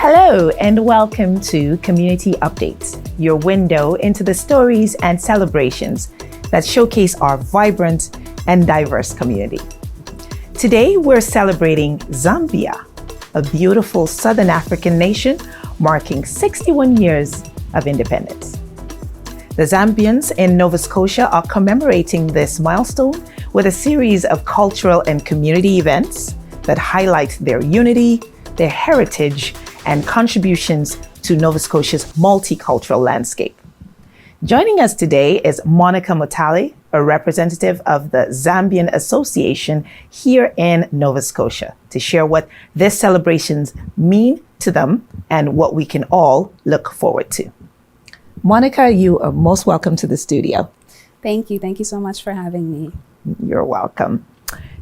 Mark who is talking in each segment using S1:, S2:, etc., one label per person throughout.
S1: Hello and welcome to Community Updates, your window into the stories and celebrations that showcase our vibrant and diverse community. Today we're celebrating Zambia, a beautiful Southern African nation marking 61 years of independence. The Zambians in Nova Scotia are commemorating this milestone with a series of cultural and community events that highlight their unity, their heritage, and contributions to Nova Scotia's multicultural landscape. Joining us today is Monica Mutale, a representative of the Zambian Association here in Nova Scotia, to share what these celebrations mean to them and what we can all look forward to. Monica, you are most welcome to the studio.
S2: Thank you. Thank you so much for having me.
S1: You're welcome.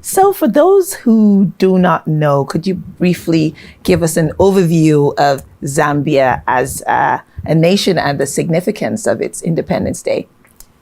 S1: So for those who do not know, could you briefly give us an overview of Zambia as a nation and the significance of its Independence Day?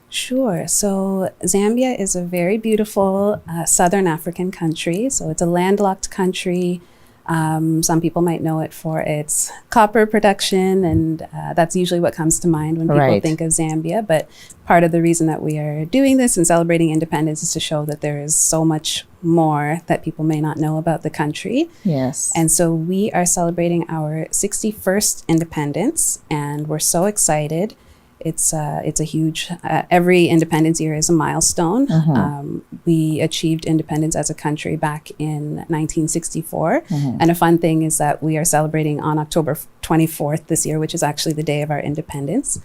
S2: Sure. So Zambia is a very beautiful Southern African country. So it's a landlocked country. Some people might know it for its copper production, and that's usually what comes to mind when people think of Zambia. But part of the reason that we are doing this and celebrating independence is to show that there is so much more that people may not know about the country.
S1: Yes.
S2: And so we are celebrating our 61st independence, and we're so excited. It's a huge, every independence year is a milestone. We achieved independence as a country back in 1964. And a fun thing is that we are celebrating on October 24th this year, which is actually the day of our independence.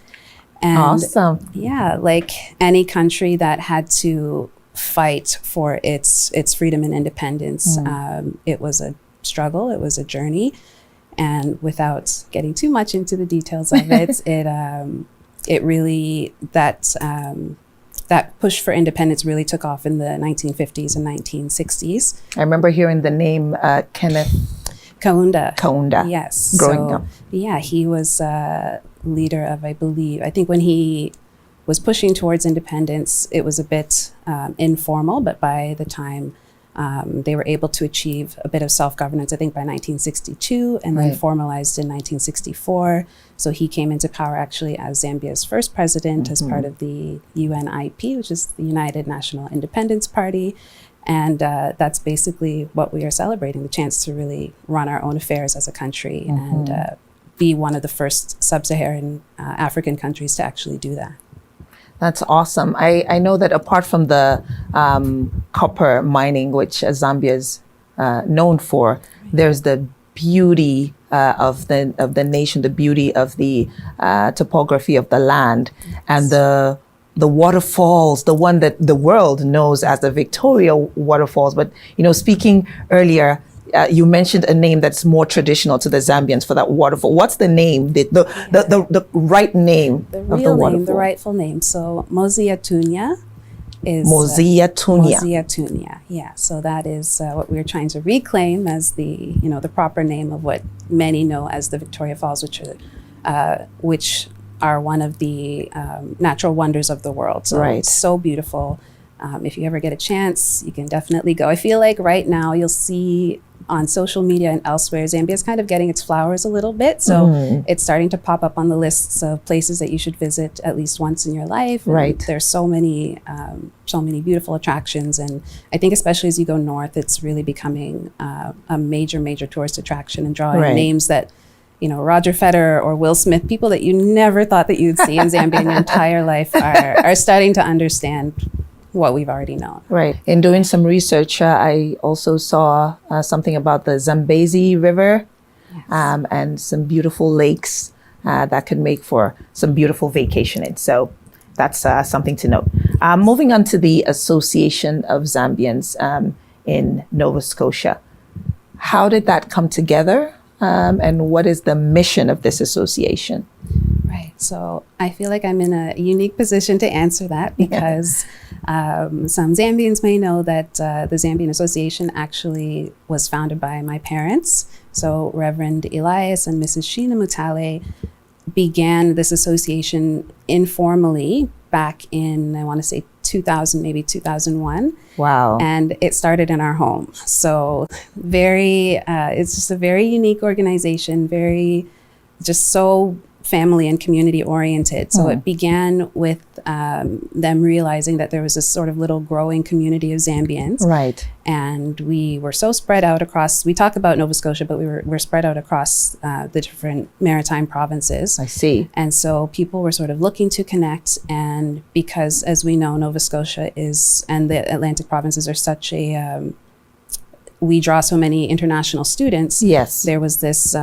S2: And
S1: awesome.
S2: Yeah, like any country that had to fight for its freedom and independence, it was a struggle, it was a journey. And without getting too much into the details of it, it really, that push for independence really took off in the 1950s and 1960s.
S1: I remember hearing the name Kenneth Kaunda.
S2: Yes.
S1: Growing up.
S2: Yeah, he was leader of, I think when he was pushing towards independence, it was a bit informal, but by the time they were able to achieve a bit of self-governance, I think by 1962, and then formalized in 1964. So he came into power actually as Zambia's first president as part of the UNIP, which is the United National Independence Party. And that's basically what we are celebrating, the chance to really run our own affairs as a country and be one of the first sub-Saharan African countries to actually do that.
S1: That's awesome. I know that apart from the copper mining, which Zambia is known for, there's the beauty of the nation, the beauty of the topography of the land, and the waterfalls, the one that the world knows as the Victoria waterfalls. But speaking earlier, you mentioned a name that's more traditional to the Zambians for that waterfall. What's the name, the right name of the waterfall?
S2: The rightful name. So Mosi-oa-Tunya is
S1: Mosi-oa-Tunya.
S2: Mosi-oa-Tunya. Yeah. So that is what we're trying to reclaim as the the proper name of what many know as the Victoria Falls, which are one of the natural wonders of the world. So it's so beautiful. If you ever get a chance, you can definitely go. I feel like right now you'll see on social media and elsewhere, Zambia is kind of getting its flowers a little bit. So it's starting to pop up on the lists of places that you should visit at least once in your life. And there's so many beautiful attractions. And I think especially as you go north, it's really becoming a major tourist attraction and drawing names that, Roger Federer or Will Smith, people that you never thought that you'd see in Zambia in your entire life are starting to understand what we've already known. Right.
S1: In doing some research, I also saw something about the Zambezi River and some beautiful lakes that could make for some beautiful vacationing. So that's something to note. Moving on to the Association of Zambians in Nova Scotia. How did that come together? And what is the mission of this association?
S2: Right. So I feel like I'm in a unique position to answer that because some Zambians may know that the Zambian Association actually was founded by my parents. So Reverend Elias and Mrs. Sheena Mutale began this association informally back in, I want to say 2000, maybe 2001.
S1: Wow.
S2: And it started in our home. So it's just a very unique organization, very just so family and community oriented. So it began with them realizing that there was this sort of little growing community of Zambians.
S1: Right.
S2: And we were so spread out across, we talk about Nova Scotia, but we're spread out across the different maritime provinces.
S1: I see.
S2: And so people were sort of looking to connect. And because, as we know, Nova Scotia and the Atlantic provinces are such we draw so many international students.
S1: Yes.
S2: There was this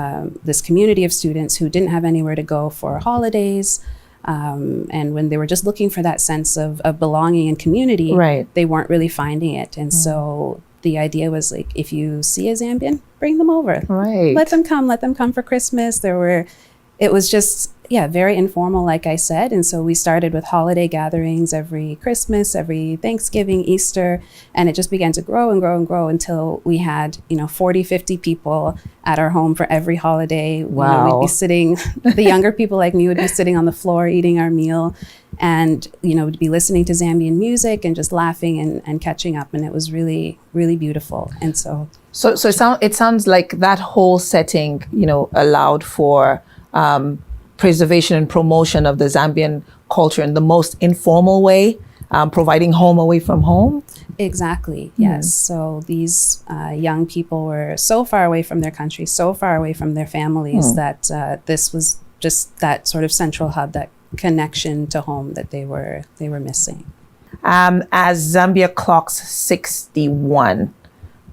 S2: community of students who didn't have anywhere to go for holidays. And when they were just looking for that sense of belonging and community,
S1: right,
S2: they weren't really finding it. And so the idea was like, if you see a Zambian, bring them over.
S1: Right.
S2: Let them come for Christmas. It was just, very informal, like I said. And so we started with holiday gatherings every Christmas, every Thanksgiving, Easter, and it just began to grow and grow and grow until we had, 40, 50 people at our home for every holiday.
S1: Wow.
S2: We'd be sitting, the younger people like me would be sitting on the floor eating our meal and, we'd be listening to Zambian music and just laughing and catching up. And it was really, really beautiful. And so
S1: it sounds like that whole setting, allowed for preservation and promotion of the Zambian culture in the most informal way, providing home away from home.
S2: Exactly, yes. So these young people were so far away from their country, so far away from their families that this was just that sort of central hub, that connection to home that they were missing.
S1: As Zambia clocks 61,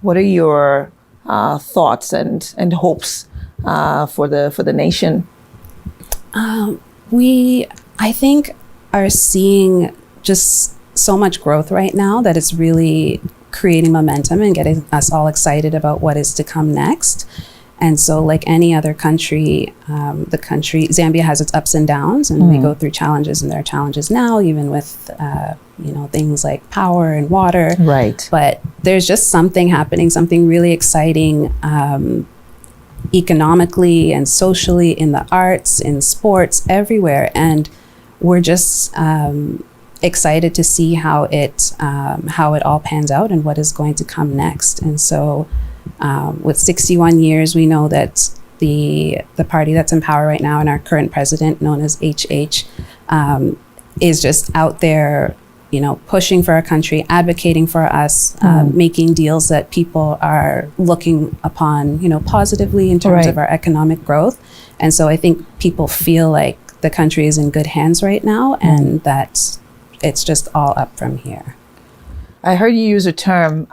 S1: what are your thoughts and hopes for the nation?
S2: I think, are seeing just so much growth right now that it's really creating momentum and getting us all excited about what is to come next. And so like any other country, Zambia has its ups and downs, and we go through challenges, and there are challenges now, even with, things like power and water.
S1: Right.
S2: But there's just something happening, something really exciting, economically and socially, in the arts, in sports, everywhere. And we're just excited to see how it all pans out and what is going to come next. And so with 61 years, we know that the party that's in power right now, and our current president, known as HH, is just out there, pushing for our country, advocating for us, making deals that people are looking upon, positively in terms of our economic growth. And so I think people feel like the country is in good hands right now, and that it's just all up from here.
S1: I heard you use a term,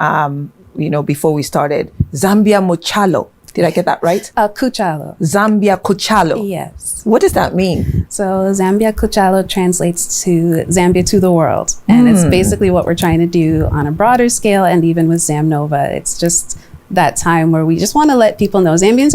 S1: before we started, Zambia Mochalo. Did I get that right?
S2: Kuchalo.
S1: Zambia Kuchalo.
S2: Yes.
S1: What does that mean?
S2: So Zambia Kuchalo translates to Zambia to the world. And it's basically what we're trying to do on a broader scale, and even with ZamNova. It's just that time where we just want to let people know Zambians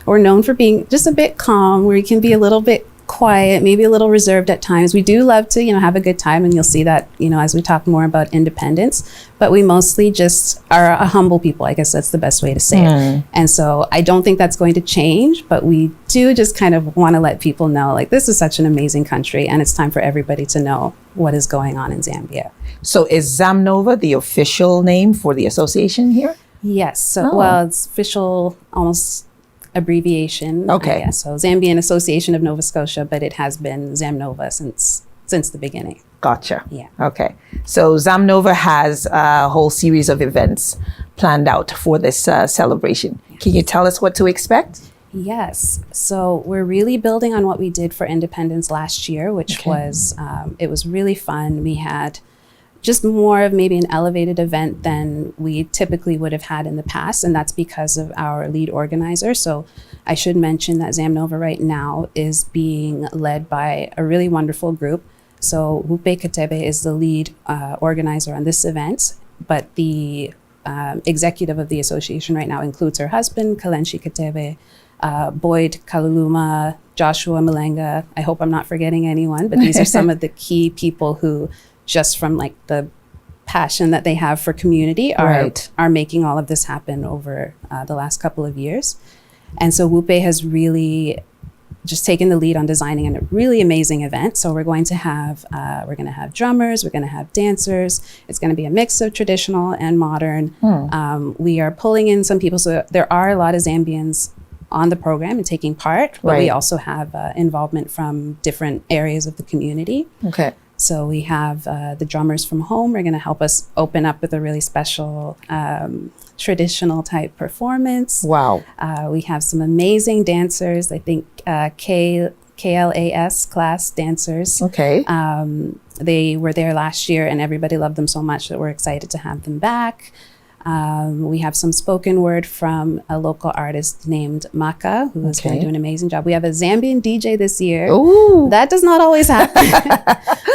S2: we're known for being just a bit calm, where you can be a little bit quiet, maybe a little reserved at times. We do love to, have a good time, and you'll see that, as we talk more about independence, but we mostly just are a humble people. I guess that's the best way to say it. And so I don't think that's going to change, but we do just kind of want to let people know, like, this is such an amazing country, and it's time for everybody to know what is going on in Zambia.
S1: So is ZamNova the official name for the association here?
S2: Yes. So, it's official, almost abbreviation.
S1: Okay.
S2: So Zambian Association of Nova Scotia, but it has been ZamNova since the beginning.
S1: Gotcha.
S2: Yeah.
S1: Okay. So ZamNova has a whole series of events planned out for this celebration. Can you tell us what to expect?
S2: Yes. So we're really building on what we did for Independence last year, which was, it was really fun. We had just more of maybe an elevated event than we typically would have had in the past. And that's because of our lead organizer. So I should mention that ZamNova right now is being led by a really wonderful group. So Wupe Katebe is the lead organizer on this event, but the executive of the association right now includes her husband, Kalenshi Katebe, Boyd Kaluluma, Joshua Malenga. I hope I'm not forgetting anyone, but these are some of the key people who, just from like the passion that they have for community, are making all of this happen over the last couple of years. And so Wupe has really just taken the lead on designing a really amazing event. So we're going to have drummers, we're going to have dancers. It's going to be a mix of traditional and modern. We are pulling in some people, so there are a lot of Zambians on the program and taking part, but we also have involvement from different areas of the community.
S1: Okay.
S2: So we have the drummers from home. They're going to help us open up with a really special traditional type performance.
S1: Wow.
S2: We have some amazing dancers. I think KLAS class dancers.
S1: Okay.
S2: They were there last year and everybody loved them so much that we're excited to have them back. We have some spoken word from a local artist named Maka, who is going to do an amazing job. We have a Zambian DJ this year.
S1: Ooh.
S2: That does not always happen.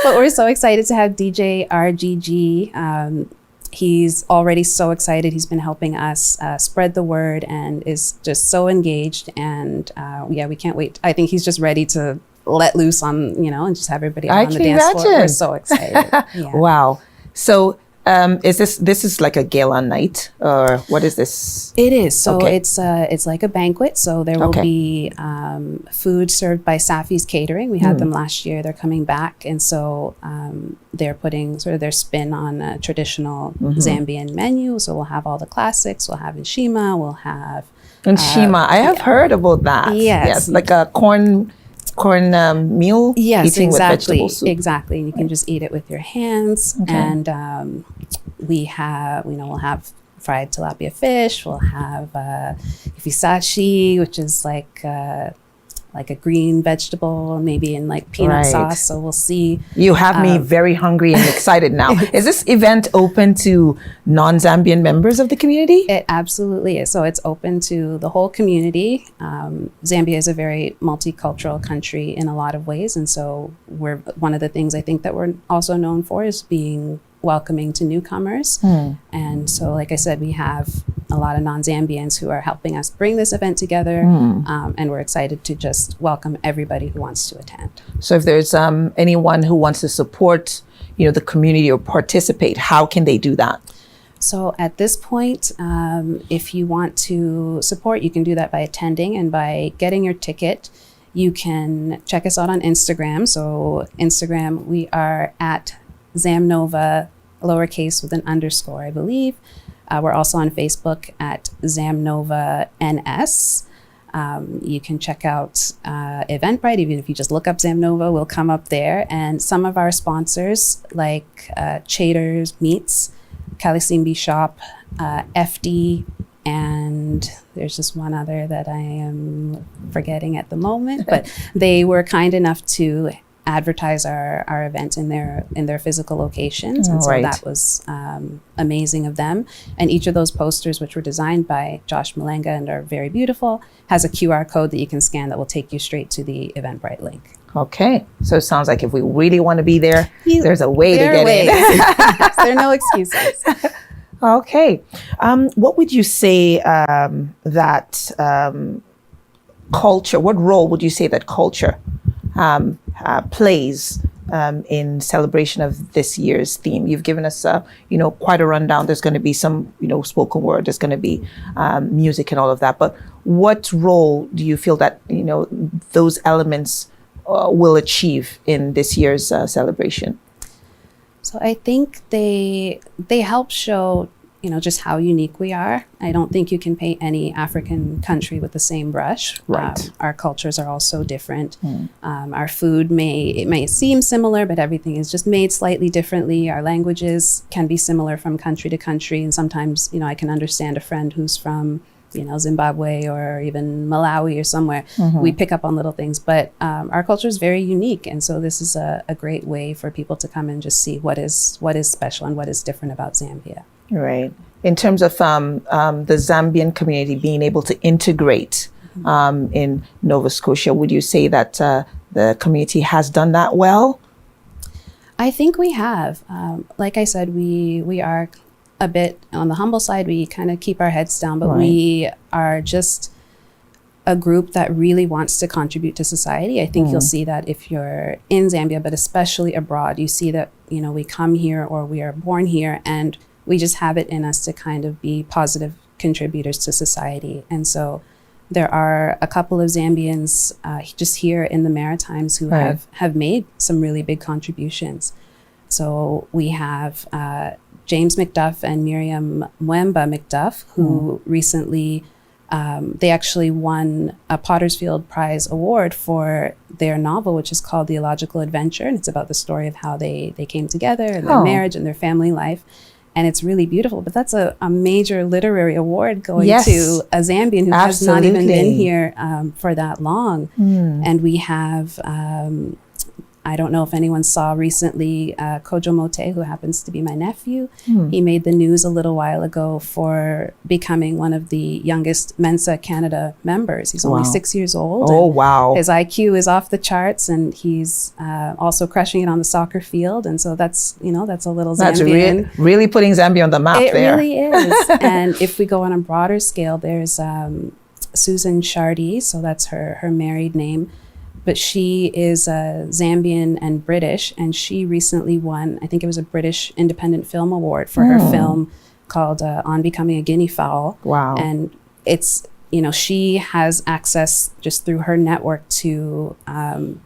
S2: But we're so excited to have DJ RGG. He's already so excited. He's been helping us spread the word and is just so engaged. And we can't wait. I think he's just ready to let loose on, and just have everybody on the dance floor. We're so excited. Yeah.
S1: Wow. So this is like a gala night, or what is this?
S2: It is. So it's like a banquet. So there will be food served by Safi's Catering. We had them last year. They're coming back, and so they're putting sort of their spin on a traditional Zambian menu. So we'll have all the classics. We'll have nshima. We'll have
S1: nshima. I have heard about that. Yes, like a corn meal.
S2: Yes,
S1: eating with vegetable soup.
S2: Exactly. And you can just eat it with your hands. And we'll have fried tilapia fish. We'll have fisashi, which is like a green vegetable, maybe in like peanut sauce. So we'll see.
S1: You have me very hungry and excited now. Is this event open to non-Zambian members of the community?
S2: It absolutely is. So it's open to the whole community. Zambia is a very multicultural country in a lot of ways. And so one of the things I think that we're also known for is being welcoming to newcomers. And so, like I said, we have a lot of non-Zambians who are helping us bring this event together. And we're excited to just welcome everybody who wants to attend.
S1: So if there's anyone who wants to support, the community or participate, how can they do that?
S2: So at this point, if you want to support, you can do that by attending and by getting your ticket. You can check us out on Instagram. So Instagram, we are at Zamnova, lowercase with an underscore, I believe. We're also on Facebook at Zamnova NS. You can check out Eventbrite. Even if you just look up Zamnova, we'll come up there. And some of our sponsors, like Chater's Meats, Kalisimbi Shop, FD, and there's just one other that I am forgetting at the moment. But they were kind enough to advertise our event in their physical locations, and so that was amazing of them. And each of those posters, which were designed by Josh Malenga and are very beautiful, has a QR code that you can scan that will take you straight to the Eventbrite link.
S1: Okay, so it sounds like if we really want to be there, there's a way to get in.
S2: There are no excuses.
S1: Okay, what would you say that culture? What role would you say that culture plays in celebration of this year's theme? You've given us, quite a rundown. There's going to be some, spoken word. There's going to be music and all of that. But what role do you feel that those elements will achieve in this year's celebration?
S2: So I think they help show just how unique we are. I don't think you can paint any African country with the same brush.
S1: Right.
S2: Our cultures are all so different. Our food may seem similar, but everything is just made slightly differently. Our languages can be similar from country to country. And sometimes, I can understand a friend who's from, Zimbabwe or even Malawi or somewhere. We pick up on little things, but our culture is very unique. And so this is a great way for people to come and just see what is special and what is different about Zambia.
S1: Right. In terms of the Zambian community being able to integrate in Nova Scotia, would you say that the community has done that well?
S2: I think we have. Like I said, we are a bit on the humble side. We kind of keep our heads down, but we are just a group that really wants to contribute to society. I think you'll see that if you're in Zambia, but especially abroad, you see that, we come here or we are born here and we just have it in us to kind of be positive contributors to society. And so there are a couple of Zambians just here in the Maritimes who have made some really big contributions. So we have James McDuff and Miriam Mwemba McDuff, who recently, they actually won a Pottersfield Prize Award for their novel, which is called The Illogical Adventure. And it's about the story of how they came together and their marriage and their family life. And it's really beautiful. But that's a major literary award going to a Zambian who has not even been here for that long. And we have... I don't know if anyone saw recently, Kojo Mote, who happens to be my nephew. He made the news a little while ago for becoming one of the youngest Mensa Canada members. He's only 6 years old.
S1: Oh, wow.
S2: His IQ is off the charts, and he's also crushing it on the soccer field. And so that's, that's a little Zambian.
S1: That's really putting Zambia on the map there.
S2: It really is. And if we go on a broader scale, there's Susan Shardy, so that's her married name. But she is Zambian and British, and she recently won, I think it was a British Independent Film Award for her film called On Becoming a Guinea Fowl.
S1: Wow.
S2: And it's, she has access just through her network to it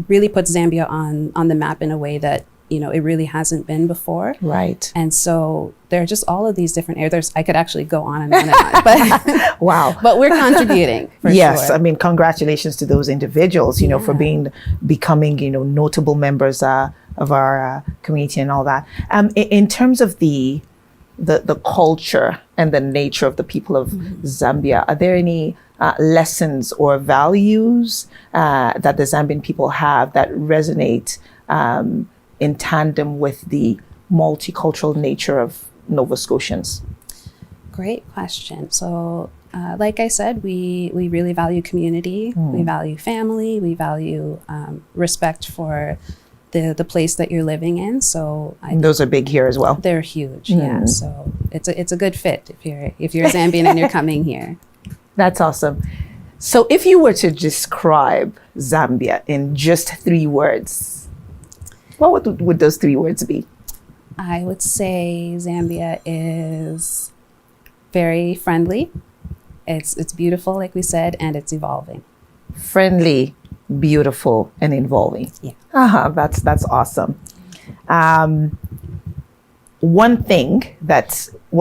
S2: really puts Zambia on the map in a way that, it really hasn't been before.
S1: Right.
S2: And so there are just all of these different areas. I could actually go on and on and on. But
S1: wow.
S2: But we're contributing for
S1: yes,
S2: sure.
S1: I mean, congratulations to those individuals, for becoming, notable members of our community and all that. In terms of the culture and the nature of the people of Zambia, are there any lessons or values that the Zambian people have that resonate in tandem with the multicultural nature of Nova Scotians?
S2: Great question. So, like I said, we really value community, we value family, we value respect for the place that you're living in. So
S1: those are big here as well.
S2: They're huge, yeah. So it's a good fit if you're a Zambian and you're coming here.
S1: That's awesome. So if you were to describe Zambia in just 3 words, what would those 3 words be?
S2: I would say Zambia is very friendly. It's beautiful, like we said, and it's evolving.
S1: Friendly, beautiful, and evolving.
S2: Yeah.
S1: That's awesome. What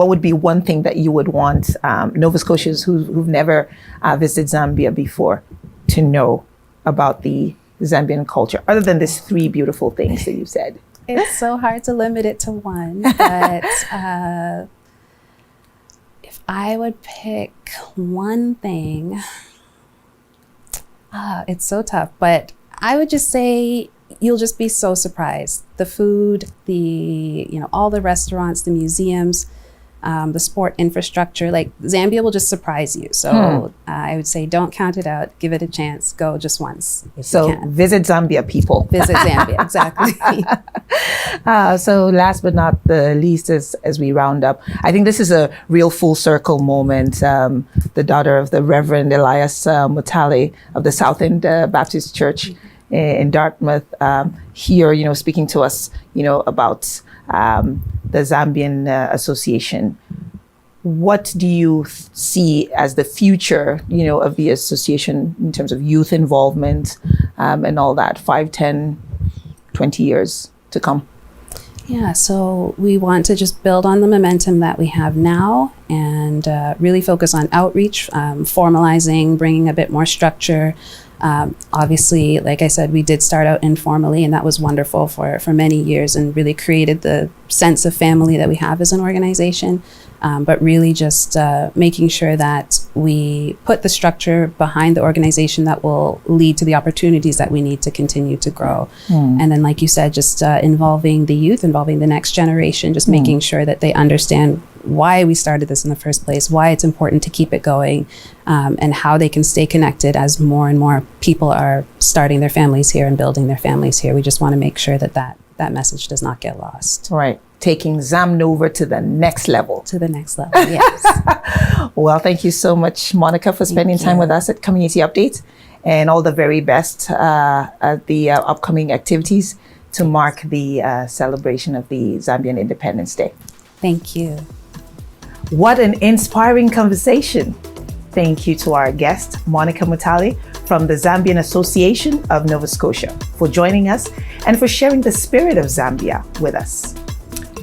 S1: would be one thing that you would want Nova Scotians who've never visited Zambia before to know about the Zambian culture, other than these 3 beautiful things that you said?
S2: It's so hard to limit it to one, but if I would pick one thing, it's so tough, but I would just say you'll just be so surprised. The food, all the restaurants, the museums, the sport infrastructure, like Zambia will just surprise you. So I would say don't count it out, give it a chance, go just once.
S1: So visit Zambia, people.
S2: Visit Zambia, exactly.
S1: So last but not the least, as we round up, I think this is a real full circle moment. The daughter of the Reverend Elias Mutale of the South End Baptist Church in Dartmouth, here, speaking to us, about the Zambian Association. What do you see as the future, of the association in terms of youth involvement and all that, 5, 10, 20 years to come?
S2: Yeah, so we want to just build on the momentum that we have now and really focus on outreach, formalizing, bringing a bit more structure. Obviously, like I said, we did start out informally, and that was wonderful for many years and really created the sense of family that we have as an organization. But really just making sure that we put the structure behind the organization that will lead to the opportunities that we need to continue to grow. And then, like you said, just involving the youth, involving the next generation, just making sure that they understand why we started this in the first place, why it's important to keep it going, and how they can stay connected as more and more people are starting their families here and building their families here. We just want to make sure that message does not get lost.
S1: Right. Taking ZamNova to the next level.
S2: To the next level, yes.
S1: Well, thank you so much, Monica, for spending time with us at Community Updates, and all the very best at the upcoming activities to mark the celebration of the Zambian Independence Day.
S2: Thank you.
S1: What an inspiring conversation. Thank you to our guest, Monica Mutale from the Zambian Association of Nova Scotia, for joining us and for sharing the spirit of Zambia with us.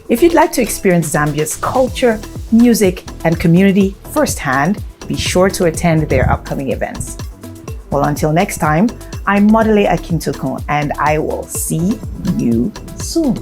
S1: If you'd like to experience Zambia's culture, music, and community firsthand, be sure to attend their upcoming events. Well, until next time, I'm Modele Akintoku, and I will see you soon.